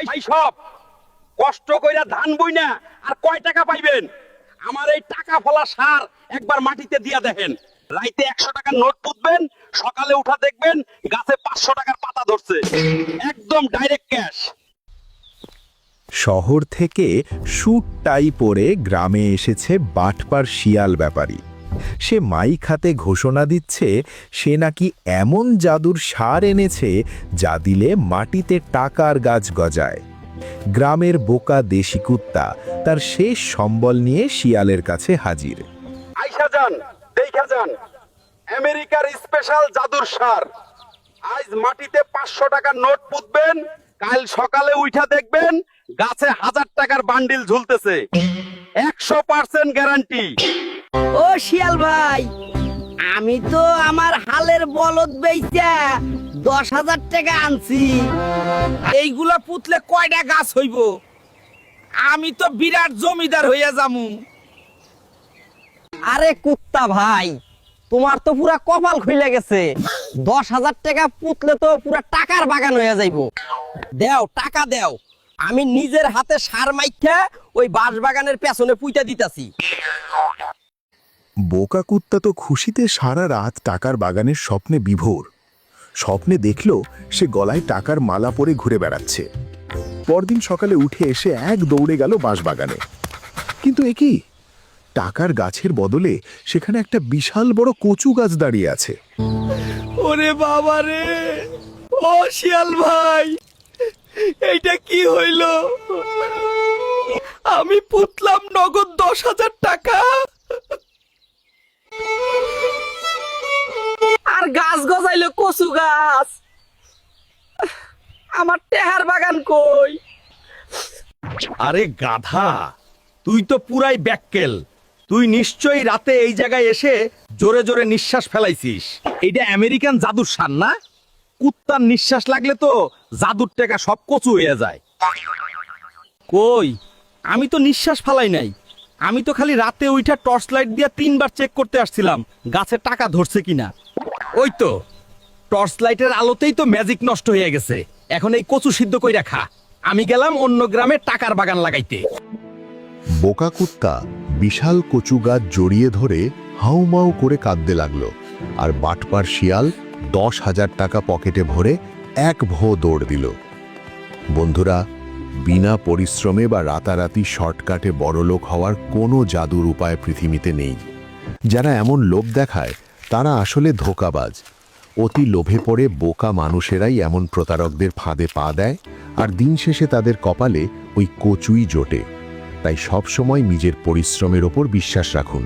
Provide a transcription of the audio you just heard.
ভাই সব কষ্ট কইরা ধান বই না আর কয় টাকা পাইবেন? আমার এই টাকা ফলা সার একবার মাটিতে দিয়া দেখেন। রাইতে 100 টাকার নোট পুঁতবেন, সকালে উঠা দেখবেন গাছে 500 টাকার পাতা ধরছে। একদম ডাইরেক্ট ক্যাশ। শহর থেকে স্যুট টাই পরে গ্রামে এসেছে বাটপার শিয়াল ব্যাপারী। সে মাইক হাতে ঘোষণা দিচ্ছে সে নাকি এমন জাদুর সার এনেছে যা দিলে মাটিতে টাকার গাছ গজায়। গ্রামের বোকা দেশি কুত্তা তার শেষ সম্বল নিয়ে শিয়ালের কাছে হাজির। আইসা যান, দেখা যান, আমেরিকার স্পেশাল জাদুর সার। আজ মাটিতে 500 টাকার নোট পুঁতবেন, কাল সকালে উঠা দেখবেন গাছে 1000 টাকার বান্ডিল ঝুলতেছে। 100% গ্যারান্টি। ও শিয়াল ভাই, আমি তো আমার হালের বলদ বেচা 10,000 টাকা আনছি। এইগুলা পুতলে কয়টা গাছ হইব? আমি তো বিরাট জমিদার হইয়া যামু। আরে কুত্তা ভাই, তোমার তো পুরা কপাল খুলে গেছে। 10,000 টাকা পুতলে তো পুরা টাকার বাগান হইয়া যাইব। দেও টাকা দেও, আমি নিজের হাতে সার মাইখা ওই বাঁশ বাগানের পেছনে পুইতা দিতাছি। বোকা কুত্তা তো খুশিতে সারা রাত টাকার বাগানের স্বপ্নে বিভোর। স্বপ্নে দেখল সে গলায় টাকার মালা পরে ঘুরে বেড়াচ্ছে। পরদিন সকালে উঠে এসে এক দৌড়ে গেল বাঁশবাগানে। কিন্তু এ কি, টাকার গাছের বদলে সেখানে একটা বিশাল বড় কচু গাছ দাঁড়িয়ে আছে। ওরে বাবা রে, ও শিয়াল ভাই, এইটা কি হইল? আমি পুতলাম নগদ 10,000 টাকা, আর গাছ গজাইলো কচু গাছ। আমার টেহার বাগান কই? আরে গাধা, তুই তো পুরাই ব্যাককেল। তুই নিশ্চয়ই রাতে এই জায়গায় এসে জোরে জোরে নিঃশ্বাস ফেলাইছিস। এইটা আমেরিকান জাদুর সার না? কুত্তার নিঃশ্বাস লাগলে তো জাদুর টাকা সব কচু হয়ে যায়। কই, আমি তো নিঃশ্বাস ফেলাই নাই। আমি তো খালি রাতে উঠা টর্চ লাইট দিয়ে 3বার চেক করতে আসছিলাম গাছে টাকা ধরছে কিনা। ওই তো টর্চ লাইটের আলোতেই তো ম্যাজিক নষ্ট হয়ে গেছে। এখন এই কচু সিদ্ধ কইরা খা। আমি গেলাম অন্য গ্রামে টাকার বাগান লাগাইতে। বোকা কুত্তা বিশাল কচু গাছ জড়িয়ে ধরে হাউমাউ করে কাঁদতে লাগলো, আর বাটপার শিয়াল 10,000 টাকা পকেটে ভরে এক ভো দৌড় দিল। বন্ধুরা, বিনা পরিশ্রমে বা রাতারাতি শর্টকাটে বড়লোক হওয়ার কোনো জাদুর উপায় পৃথিবীতে নেই। যারা এমন লোভ দেখায় তারা আসলে ধোঁকাবাজ। অতি লোভে পড়ে বোকা মানুষেরাই এমন প্রতারকদের ফাঁদে পা দেয়, আর দিন শেষে তাদের কপালে ওই কচুই জোটে। তাই সবসময় নিজের পরিশ্রমের ওপর বিশ্বাস রাখুন।